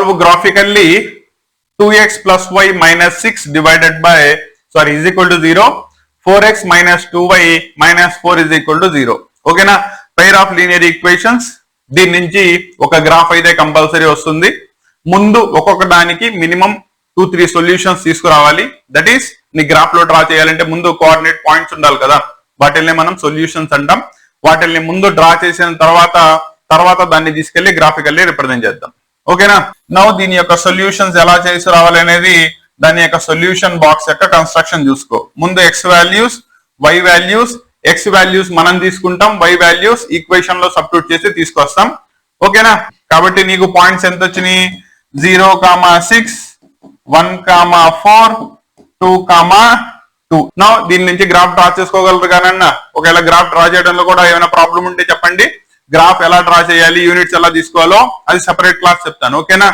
solve graphically 2x plus y minus 6 divided by is equal to 0, 4x minus 2y minus 4 is equal to 0. ఓకేనా? Pair of linear equations, దీని నుంచి ఒక graph అయితే compulsory వస్తుంది. ముందు ఒక్కొక్క దానికి మినిమం 2-3 సొల్యూషన్స్ తీసుకురావాలి. దట్ ఈస్ నీ గ్రాఫ్ లో డ్రా చేయాలంటే ముందు కోఆర్డినేట్ పాయింట్స్ ఉండాలి కదా, వాటిల్ని మనం సొల్యూషన్స్ అంటాం. వాటిల్ని ముందు డ్రా చేసిన తర్వాత దాన్ని తీసుకెళ్లి గ్రాఫికల్లీ రిప్రజెంట్ చేద్దాం. ఓకేనా? నౌ దీని యొక్క సొల్యూషన్స్ ఎలా చేసి రావాలి అనేది దాని యొక్క సొల్యూషన్ బాక్స్ యొక్క కన్స్ట్రక్షన్ చూసుకో. ముందు x values, y values, x values మనం తీసుకుంటాం, వై వాల్యూస్ ఈక్వేషన్ లో సబ్స్టిట్యూట్ చేసి తీసుకొస్తాం. ఓకేనా? కాబట్టి నీకు పాయింట్స్ ఎంత వచ్చినాయి? 0,6, 1,4, 2,2. నౌ దీని నుంచి గ్రాఫ్ డ్రా చేసుకోగలరు కానన్నా. ఒకవేళ గ్రాఫ్ డ్రా చేయడంలో కూడా ఏమైనా ప్రాబ్లం ఉంటే చెప్పండి. గ్రాఫ్ ఎలా డ్రా చేయాలి, యూనిట్స్ ఎలా తీసుకోవాలో అది సెపరేట్ క్లాస్ చెప్తాను. ఓకేనా?